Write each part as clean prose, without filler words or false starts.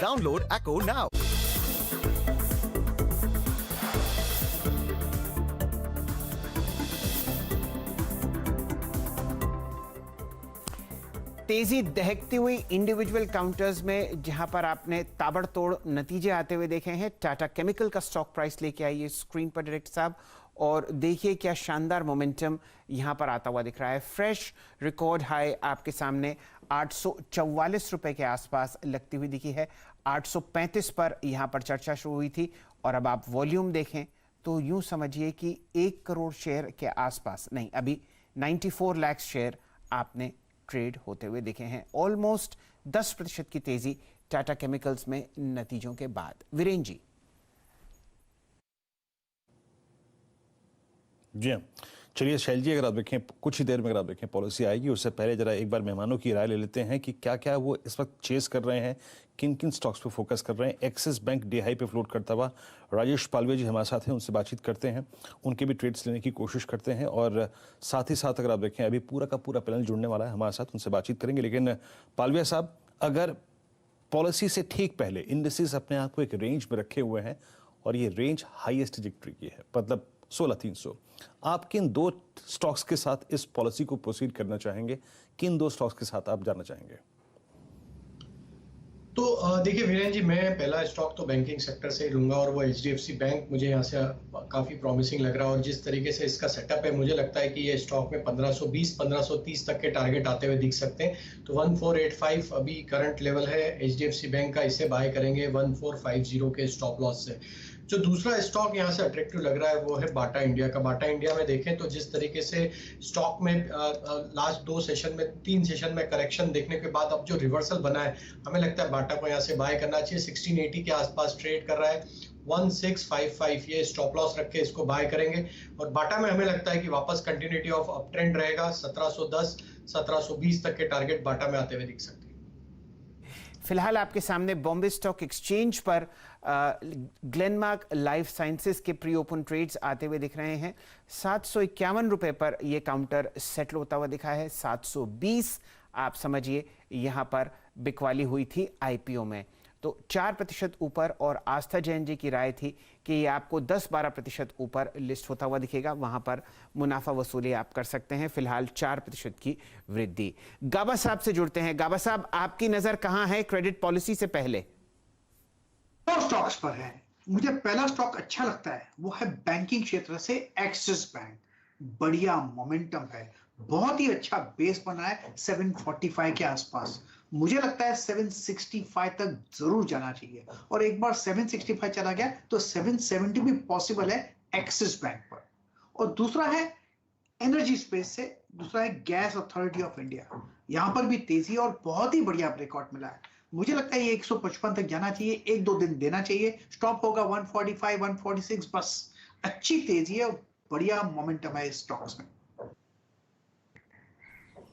Download Acko now. तेजी दहकती हुई individual counters में जहां पर आपने ताबड़तोड़ नतीजे आते हुए देखे हैं। टाटा केमिकल का स्टॉक प्राइस लेके आइए स्क्रीन पर डायरेक्ट साहब, और देखिए क्या शानदार मोमेंटम यहां पर आता हुआ दिख रहा है। फ्रेश रिकॉर्ड हाई आपके सामने 844 रुपए के आसपास लगती हुई दिखी है। 835 पर यहां पर चर्चा शुरू हुई थी, और अब आप वॉल्यूम देखें तो यूं समझिए कि 1 करोड़ शेयर के आसपास, नहीं अभी 94 लाख शेयर आपने ट्रेड होते हुए देखे हैं। ऑलमोस्ट 10% की तेजी टाटा केमिकल्स में नतीजों के बाद। वीरेन जी। जी हाँ, चलिए शैल जी, अगर आप देखें कुछ ही देर में अगर आप देखें पॉलिसी आएगी, उससे पहले जरा एक बार मेहमानों की राय ले लेते हैं कि क्या क्या वो इस वक्त चेस कर रहे हैं, किन किन स्टॉक्स पे फोकस कर रहे हैं। एक्सिस बैंक डे हाई पे फ्लोट करता हुआ राजेश पालवे जी हमारे साथ हैं, उनसे बातचीत करते हैं, उनके भी ट्रेड्स लेने की कोशिश करते हैं, और साथ ही साथ अगर आप देखें अभी पूरा का पूरा पैनल जुड़ने वाला है हमारे साथ, उनसे बातचीत करेंगे। लेकिन पालवे साहब, अगर पॉलिसी से ठीक पहले इंडिसेस अपने आप को एक रेंज में रखे हुए हैं और ये रेंज हाईएस्ट ट्रैजेक्टरी की है, मतलब 16,300, आप किन दो स्टॉक्स के साथ इस पॉलिसी को प्रोसीड करना चाहेंगे? किन दो स्टॉक्स के साथ आप जाना चाहेंगे? तो देखिए वीरेन जी, मैं पहला स्टॉक तो बैंकिंग सेक्टर से ही लूंगा, और वो एचडीएफसी बैंक मुझे यहाँ से काफी प्रॉमिसिंग लग रहा है। और जिस तरीके से इसका सेटअप है, मुझे लगता है कि ये स्टॉक में 1520 1530 तक के टारगेट आते हुए दिख सकते हैं। तो 1485 अभी करंट लेवल है एचडीएफसी बैंक का, इसे बाय करेंगे 1450 के स्टॉप लॉस से। जो दूसरा स्टॉक यहाँ से अट्रैक्टिव लग रहा है वो है बाटा इंडिया का। बाटा इंडिया में देखें तो जिस तरीके से स्टॉक में लास्ट 2 सेशन में 3 सेशन में करेक्शन देखने के बाद अब जो रिवर्सल बना है, हमें लगता है बाटा को यहाँ से बाय करना चाहिए। 1680 के आसपास ट्रेड कर रहा है, 1655 ये स्टॉप लॉस रख के इसको बाय करेंगे। और बाटा में हमें लगता है कि वापस कंटिन्यूटी ऑफ अप ट्रेंड रहेगा। 1710 1720 तक के टारगेट बाटा में आते हुए दिख सकते हैं। फिलहाल आपके सामने बॉम्बे स्टॉक एक्सचेंज पर ग्लेनमार्क लाइफ साइंसेज के प्री ओपन ट्रेड्स आते हुए दिख रहे हैं। 751 रुपए पर यह काउंटर सेटल होता हुआ दिखा है। 720 आप समझिए यहां पर बिकवाली हुई थी आईपीओ में। तो 4% ऊपर, और आस्था जैन जी की राय थी कि ये आपको 10-12% ऊपर लिस्ट होता हुआ दिखेगा, वहां पर मुनाफा वसूली आप कर सकते हैं। फिलहाल 4% की वृद्धि। गाबा साहब से जुड़ते हैं। गाबा साहब, आपकी नजर कहां है क्रेडिट पॉलिसी से पहले? 2 स्टॉक्स पर है। मुझे पहला स्टॉक अच्छा लगता है, वो है बैंकिंग क्षेत्र से एक्सिस बैंक। बढ़िया मोमेंटम है, बहुत ही अच्छा बेस बना है 745 के आसपास। मुझे लगता है 765 तक जरूर जाना चाहिए, और एक बार 765 चला गया तो 770 भी पॉसिबल है एक्सिस बैंक पर। और दूसरा है एनर्जी स्पेस से, दूसरा है गैस अथॉरिटी ऑफ इंडिया। यहां पर भी तेजी और बहुत ही बढ़िया रिकॉर्ड मिला है। मुझे लगता है ये 155 तक जाना चाहिए, 1-2 दिन देना चाहिए। स्टॉप होगा 145 146, बस। अच्छी तेजी है और बढ़िया मोमेंटम है इस स्टॉक्स में।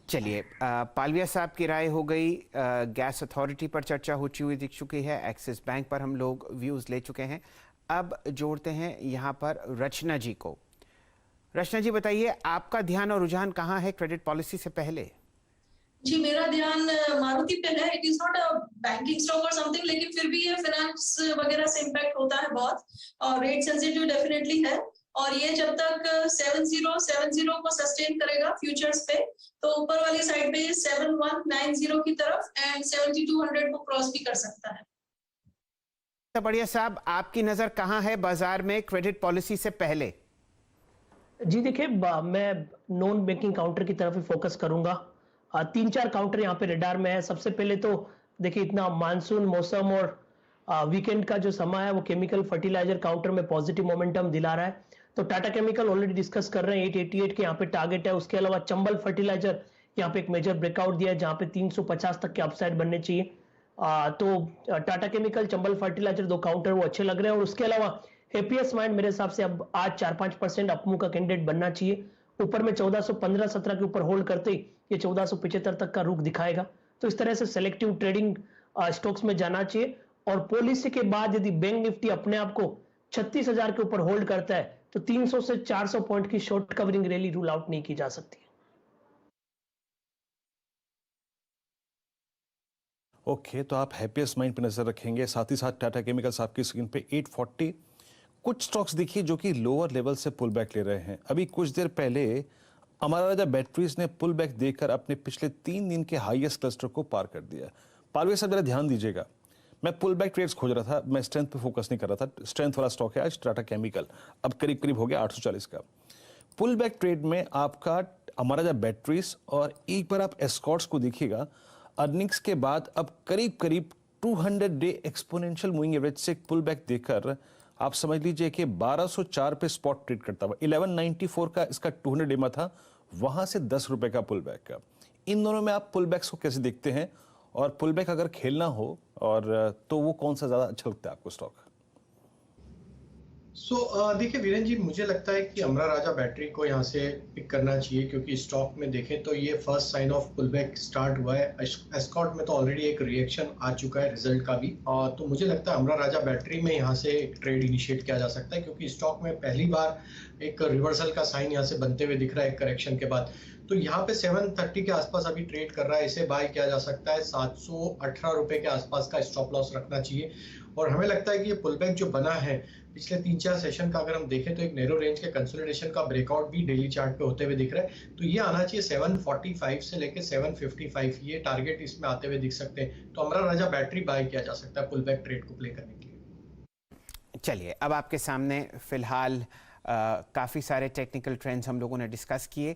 चलिए, पालविया साहब की राय हो गई। गैस अथॉरिटी पर चर्चा हो दिख चुकी है। एक्सिस बैंक पर हम लोग व्यूज ले चुके हैं। अब जोड़ते हैं यहाँ पर रचना जी को। रचना जी, बताइए आपका ध्यान और रुझान कहाँ है क्रेडिट पॉलिसी से पहले? जी, मेरा ध्यान मारुति पे है। It is not a banking stock और समथिंग, लेकिन फिर भी ये फाइनेंस वगैरह से इम्पैक्ट होता है बहुत, और रेट सेंसिटिव डेफिनेटली है। और ये जब तक 7070 को सस्टेन करेगा फ्यूचर्स पे, तो ऊपर वाली साइड पे 7190 की तरफ एंड 7200 को क्रॉस भी कर सकता है। बढ़िया साहब, आपकी नजर कहाँ है बाजार में क्रेडिट पॉलिसी से पहले? जी देखिए, मैं नॉन बैंकिंग काउंटर की तरफ ही फोकस करूंगा। 3-4 काउंटर यहाँ पे रडार में है। सबसे पहले तो देखिए, इतना मानसून मौसम और वीकेंड का जो समय है, वो केमिकल फर्टिलाइजर काउंटर में पॉजिटिव मोमेंटम दिला रहा है। तो टाटा केमिकल ऑलरेडी डिस्कस कर रहे हैं, 888 के यहाँ पे टारगेट है। उसके अलावा चंबल फर्टिलाइजर यहाँ पे एक मेजर ब्रेकआउट दिया है, जहाँ पे 350 तक के अपसाइड बनने चाहिए। तो Tata chemical, Chambal fertiliser, 2 counter वो अच्छे लग रहे हैं। और उसके अलावा हैप्पीएस्ट माइंड मेरे हिसाब से अब आज 4-5% अपमूव का कैंडिडेट बनना चाहिए। ऊपर में 1415-17 के ऊपर होल्ड करते ही ये 1475 तक का रुख दिखाएगा। तो इस तरह से सेलेक्टिव ट्रेडिंग स्टॉक्स में जाना चाहिए। और पॉलिसी के बाद यदि बैंक निफ्टी अपने आप को 36,000 के ऊपर होल्ड करता है, तो 300 से 400 पॉइंट की short covering rally rule out नहीं की जा सकती। ओके, तो आप हैप्पीएस्ट माइंड पे नजर रखेंगे, साथ ही साथ टाटा केमिकल्स आपकी स्क्रीन पे 840। कुछ स्टॉक्स देखिए जो कि लोअर लेवल से पुल बैक ले रहे हैं। अभी कुछ देर पहले अमरा राजा बैटरीज ने पुल बैक देकर अपने पिछले 3 दिन के हाईएस्ट क्लस्टर को पार कर दिया। पालवे साहब जरा ध्यान दीजिएगा, मैं पुल बैक ट्रेड्स खोज रहा था, मैं स्ट्रेंथ पे फोकस नहीं कर रहा था। स्ट्रेंथ वाला स्टॉक है आज टाटा केमिकल, अब करीब करीब हो गया 840 का। पुल बैक ट्रेड में आपका अमरा राजा बैटरीज और एक बार आप एस्कॉर्ट्स को देखिएगा, अर्निंग्स के बाद अब करीब करीब 200 डे एक्सपोनेंशियल मूविंग एवरेज से पुल बैक देकर आप समझ लीजिए कि 1204 पे स्पॉट ट्रेड करता हुआ 1194 का इसका 200 डे में था, वहां से 10 रुपए का पुल बैक का। इन दोनों में आप पुल बैक्स को कैसे देखते हैं, और पुल बैक अगर खेलना हो और तो वो कौन सा ज्यादा अच्छा लगता है आपको स्टॉक? देखिए वीरेन जी, मुझे लगता है कि अमरा राजा बैटरी को यहाँ से पिक करना चाहिए, क्योंकि स्टॉक में देखें तो ये first sign of pull back start हुआ है। एस्कॉर्ट में तो ऑलरेडी एक रिएक्शन आ चुका है रिजल्ट का भी, और तो मुझे लगता है अमरा राजा बैटरी में यहाँ से एक ट्रेड इनिशिएट किया जा सकता है, क्योंकि स्टॉक में पहली बार एक रिवर्सल का साइन यहाँ से बनते हुए दिख रहा है करेक्शन के बाद। तो यहाँ पे 730 के आसपास अभी ट्रेड कर रहा है, इसे बाय किया जा सकता है। 718 रुपए के आसपास का स्टॉप लॉस रखना चाहिए। और हमें लगता है कि ये पुल बैक जो बना है पिछले 3-4 सेशन का अगर हम देखें तो एक नैरो रेंज के कंसोलिडेशन का ब्रेकआउट भी डेली चार्ट पे होते हुए दिख रहा है। तो ये आना चाहिए 745 से लेके 755, ये टारगेट इसमें आते हुए दिख सकते हैं। तो अमरा राजा बैटरी बाय किया जा सकता है पुल बैक ट्रेड को प्ले करने के लिए। चलिए, अब आपके सामने फिलहाल काफ़ी सारे टेक्निकल ट्रेंड्स हम लोगों ने डिस्कस किए।